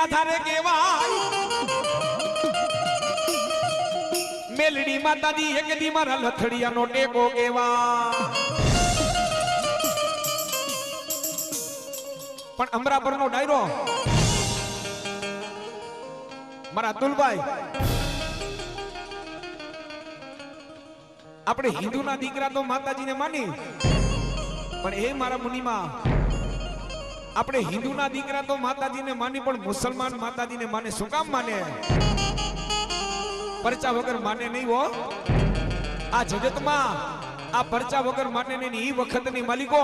આધારે કેવાય મેલડી માતાજી એક દી મારા લથડિયાનો ટેકો કેવા પણ અમરાપરનો ડાયરો મારા અતુલભાઈ આપણે હિન્દુના દીકરા તો માતાજીને માની પણ એ મારા મુનિમાં આપણે હિન્દુના દીકરા તો માતાજીને માની પણ મુસલમાન માતાજીને માને શું કામ માને પરચા વગર માને નહીં હો આ જગતમાં આ પરચા વગર માને નહીં ઈ વખતની માલિકો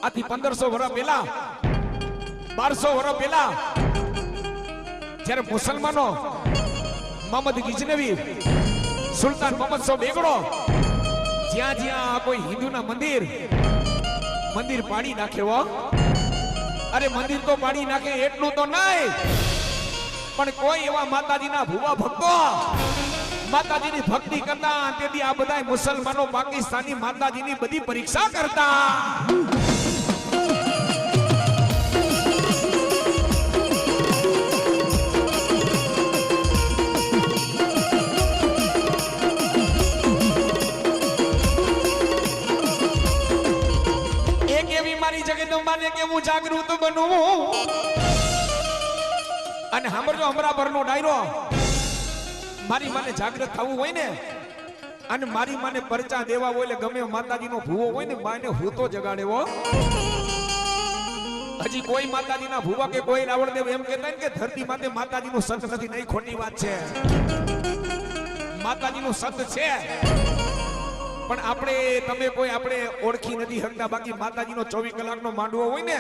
આથી 1500 વર્ષ પહેલા 1200 વર્ષ પહેલા જ્યારે મુસલમાનો મોહમ્મદ ગિજનવી સુલતાન મોહમ્મદ શો બેગડો જ્યાં જ્યાં કોઈ હિન્દુના મંદિર પાડી નાખે હો અરે મંદિર તો પાડી નાખે એટલું તો નહીં પણ કોઈ એવા માતાજીના ભુવા ભક્તો માતાજીની ભક્તિ કરતા તેથી આ બધા મુસલમાનો પાકિસ્તાની માતાજીની બધી પરીક્ષા કરતા જગદંબાને કે હું જાગૃત બનું અને સાંભળજો અમરાપરનો ડાયરો મારી માને જાગૃત થવું હોય ને અને મારી માને પરચા દેવા હોય એટલે ગમે માતાજીનો ભૂવો હોય ને માને હું તો જગાડેવો હજી કોઈ માતાજીના ભૂવા કે કોઈ રાવણદેવ એમ કહેતા ને કે ધરતી માતે માતાજીનું સત નથી નહીં ખોટી વાત છે માતાજીનું સત છે પણ આપણે તમે કોઈ આપણે ઓળખી નથી શકતા બાકી માતાજીનો 24 કલાકનો માંડવો હોય ને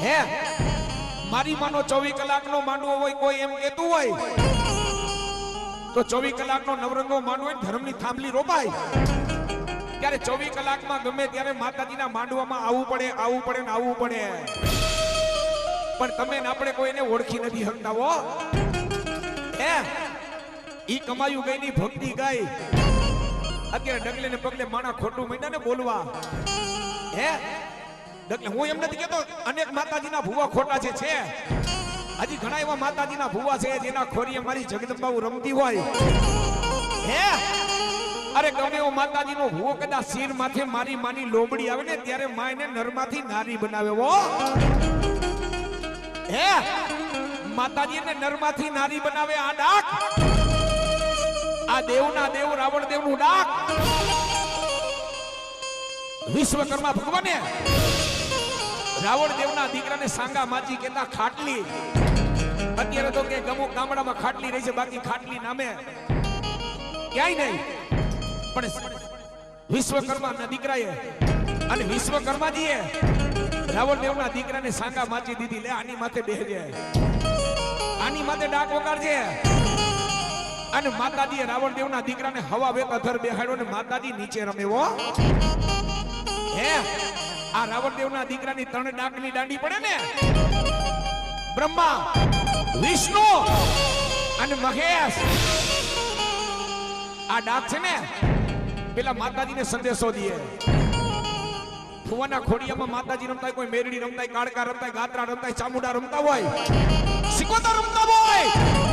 હે મારી માનો 24 કલાકનો માંડવો હોય કોઈ એમ કહેતું હોય તો 24 કલાકનો નવરંગો માંડવો હોય ધર્મની થાંભલી રોપાય ત્યારે 24 કલાકમાં ગમે ત્યારે માતાજીના માંડવામાં આવવું પડે ને આવવું પડે પણ તમે ને આપણે કોઈને ઓળખી નથી શકતા હો હે ઈ કમાયું ગઈની ભક્તિ ગઈ અત્યારે ડગલે ને પગલે માણા ખોટું માંડ્યા ને બોલવા હે ડગલે હું એમ નથી કેતો અનેક માતાજીના ભુવા ખોટા છે હજી ઘણા એવા માતાજીના ભુવા છે જેના ખોરીએ મારી જગદંબાઓ રમતી હોય હે અરે ગમે એવો માતાજીનો ભુવો કદાચ શિર માથે મારી માની લોબડી આવે ને ત્યારે માયને નરમાંથી નારી બનાવે હો હે માતાજીને નરમાંથી નારી બનાવે આ ડાક આ દેવના દેવ રાવણ દેવનું ડાક વિશ્વકર્મા ભગવાને રાવણ દેવના દીકરાને સાંગા માજી કહેતા ખાટલી અત્યારે તો કે ગામડામાં ખાટલી રહી છે બાકી ખાટલી નામે ક્યાંય નહીં પણ વિશ્વકર્માના દીકરાએ અને વિશ્વકર્માજીએ રાવણ દેવના દીકરાને સાંગા માજી દીધી લે આની માથે બેહજે આની માથે ડાક વગાડજે અને માતાજીએ રાવણ દેવના દીકરાને હવા વેતા ધર બેહાડ્યો ને માતાજી નીચે રમેવો હે આ રાવણ દેવના દીકરાની 3 ડાકની દાંડી પડે ને બ્રહ્મા વિષ્ણુ અને મહેશ આ ડાક છે ને પેલા માતાજીને સંદેશો દે ફુવાના ખોડિયામાં માતાજી રમતા કોઈ મેરડી રમતા કાળકા રમતા ગાત્રા રમતા ચામુંડા રમતા હોય સિકોતર રમતા હોય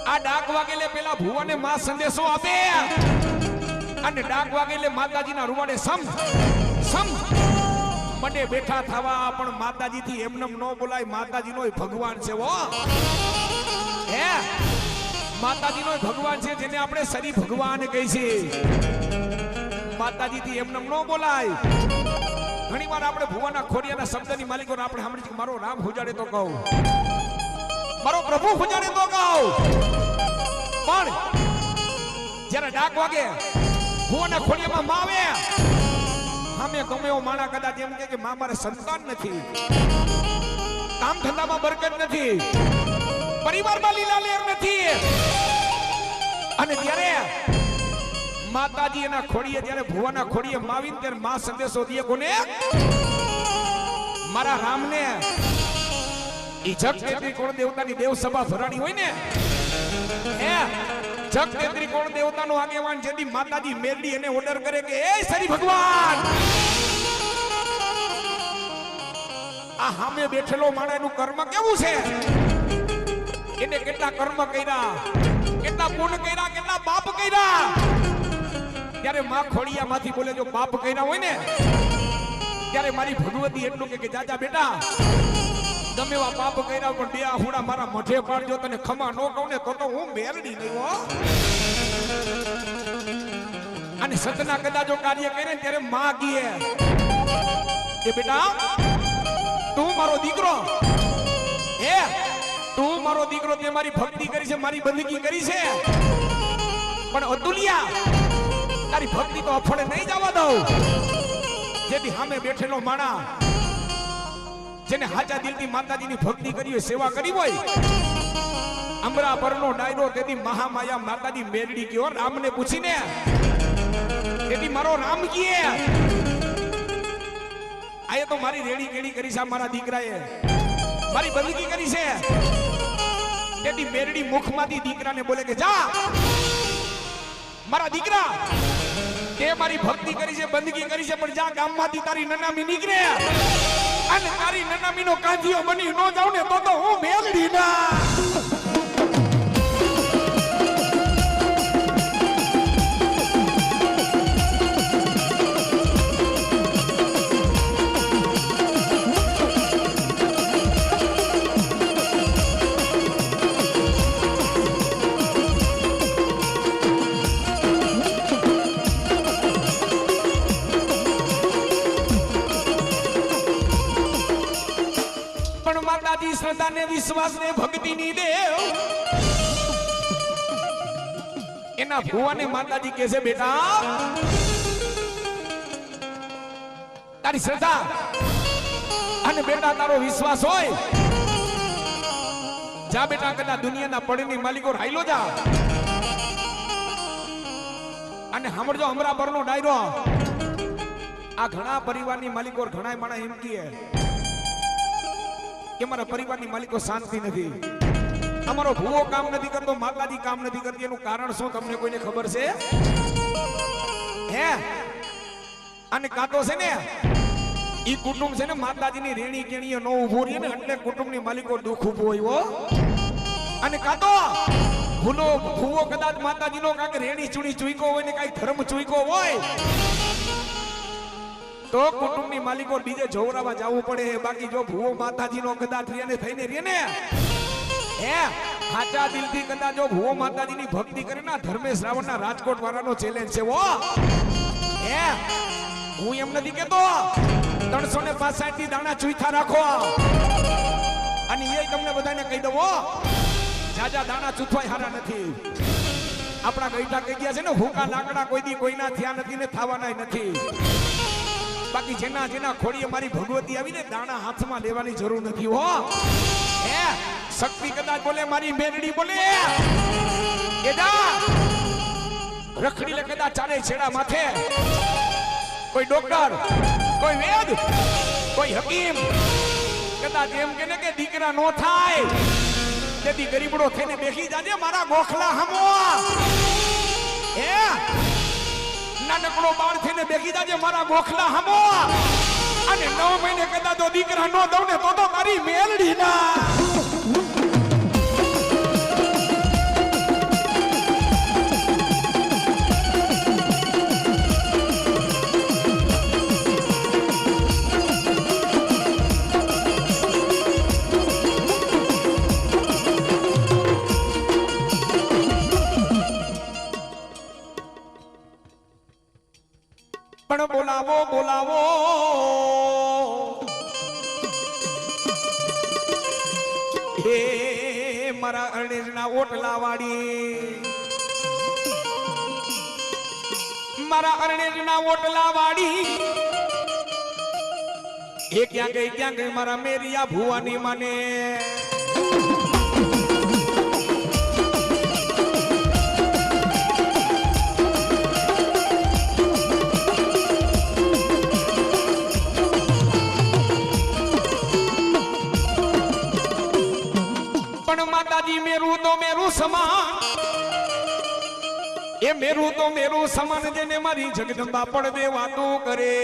આ ડાક વાગેલે પેલા ભુવાને માં સંદેશો આપે અને ડાક વાગેલે માતાજીના રૂવાડે સમ મંડે બેઠા થવા પણ માતાજીથી એમનેમ ન બોલાય માતાજીનો ભગવાન છે હો હે માતાજીનો ભગવાન છે જેને આપણે સરી ભગવાન કહી છે માતાજીથી એમનેમ ન બોલાય ઘણીવાર આપણે ભુવાના ખોડિયાના શબ્દની માલિકો આપણે સાંભળી મારો રામ હુજાડે તો કહું મારો પ્રભુ હુજાડે તો કહું પણ જ્યારે ડાક વાગે ભુવાના ખોડિયામાં માં આવે અમે ગમે એવો માણા કદાચ એમ કે માં મારે સંતાન નથી કામ ધંધામાં બરકત નથી પરિવારમાં લીલા લેર નથી અને ત્યારે માતાજી એના ખોડીએ જ્યારે ભુવાના ખોડીએ માવીને ત્યારે માં સંદેશો દે કોને મારા રામને ઈ જગતેત્રી કોણ દેવતાની દેવ સભા ભરાણી હોય ને હે જગતેત્રી કોણ દેવતાનો આગેવાન જેથી માતાજી મેરડી એને ઓર્ડર કરે કે એ સરી ભગવાન આ સામે બેઠેલો માણસનું કર્મ કેવું છે, એને કેટલા કર્મ કર્યા, કેટલા પુણ્ય કર્યા, કેટલા પાપ કર્યા. ત્યારે માં ખોડિયામાંથી બોલે જો પાપ કર્યા હોય ને ત્યારે મારી ભગવતી એટલું કે જાજા બેટા તમે એવા પાપ કર્યા પણ બે આહુડા મારા મઠે પાડજો, તને ખમા ન કહું ને તો હું મેલડી નહીં હો. અને સતના કદાચ જો કાર્ય કરે ને ત્યારે માં કહે કે બેટા તું મારો દીકરો, હે તું મારો દીકરો, તે મારી ભક્તિ કરી છે, મારી બંદગી કરી છે, પણ અતુલિયા તારી ભક્તિ તો અફળે નહીં જવા દઉં. જેથી સામે બેઠેલો માણા જેને હાચા દિલથી માતાજીની ભક્તિ કરી હોય, સેવા કરી હોય, અમરા પરનો ડાયરો તેથી મહામાયા માતાજી મેરડી ગયો રામને પૂછીને, તેથી મારો રામ કીએ આયે તો મારી રેડી કેડી કરી છે, મારા દીકરાએ મારી બંદગી કરી છે. તેથી મેરડી મુખમાંથી દીકરાને બોલે કે જા મારા દીકરા, તે મારી ભક્તિ કરી છે, બંદગી કરી છે, પણ જા ગામમાંથી તારી નનામી નીકળે અને તારી નનામીનો કાંધીઓ બની ન જાવ ને તો હું મેલડી ના. શ્રદ્ધા ને વિશ્વાસ ને ભક્તિ ની દેવ એના ભુવાને માતાજી કહે છે બેટા તારી શ્રદ્ધા અને બેટા તારો વિશ્વાસ હોય જા બેટા કદાચ દુનિયાના પડની માલિકો રાયલો જા અને સાંભળજો અમરા પરનો ડાયરો. આ ઘણા પરિવારની માલિકો ઘણા માણસ એમ કહે કે મારા પરિવારની માલિકો શાંતિ નથી, અમારો ભૂવો કામ નથી કરતો, માતાજી કામ નથી કરતી. એનું કારણ શું તમને કોઈને ખબર છે? હે અને કાતો છે ને ઈ કુટુંબ છે ને માતાજીની રેણી કેણીએ નો ઉભો રહે ને એટલે કુટુંબની માલિકો દુઃખ ઉભો હોય. અને કાતો ભૂવો કદાચ માતાજીનો કાંઈક રેણી ચૂણી ચૂઈકો હોય ને કાંઈક ધર્મ ચૂઈકો હોય તો કુટુંબની માલિકો બીજે જોવરાવા જવું પડે. બાકી જો ભૂવો માતાજીનો કદાચ થઈને રે ને હે સાચા દિલથી કદાચ જો ભૂવો માતાજીની ભક્તિ કરે ને ધર્મેશ રાવણના રાજકોટ વાળાનો ચેલેન્જ છે હો. હે હું એમ નથી કેતો 365 થી દાણા ચૂઈથા રાખો અને એ તમને બધાને કહી દઉં જાજા દાણા ચૂથવાય હારા નથી. આપણા ગઈઠા કહી ગયા છે ને ભૂકા લાકડા કોઈ દી કોઈના થયા નથી ને થવાના નથી. બાકી જેના જેના ખોડીએ મારી ભગવતી આવીને દાણા હાથમાં લેવાની જરૂર નથી હો. હે શક્તિ કદાચ બોલે મારી મેરડી બોલે એડા રખડી લે કદાચ ચારે છેડા માથે કોઈ ડોક્ટર કોઈ વેદ કોઈ હકીમ કદાચ એમ કે કે દીકરા નો થાય તેથી ગરીબડો થઈને બેસી જાજે મારા ગોખલા હમો. હે નાનકડો બાળ થઈને બેસી જાજે મારા ગોખલા હમો અને 9 મહિને કદાચ તો દીકરા નો દઉં ને તો મારી મેલડી ના. પણ બોલાવો બોલાવો હે મારા અરણેજના ઓટલા વાળી, મારા અરણેજના ઓટલા વાળી એ ક્યાં ગઈ મારા મેરિયા ભુવાની માને. માતાજી મેરું તો મેરું સમાન એ મેરું તો મેરું સમાન જેને મારી જગદંબા પડદે વાતો કરે.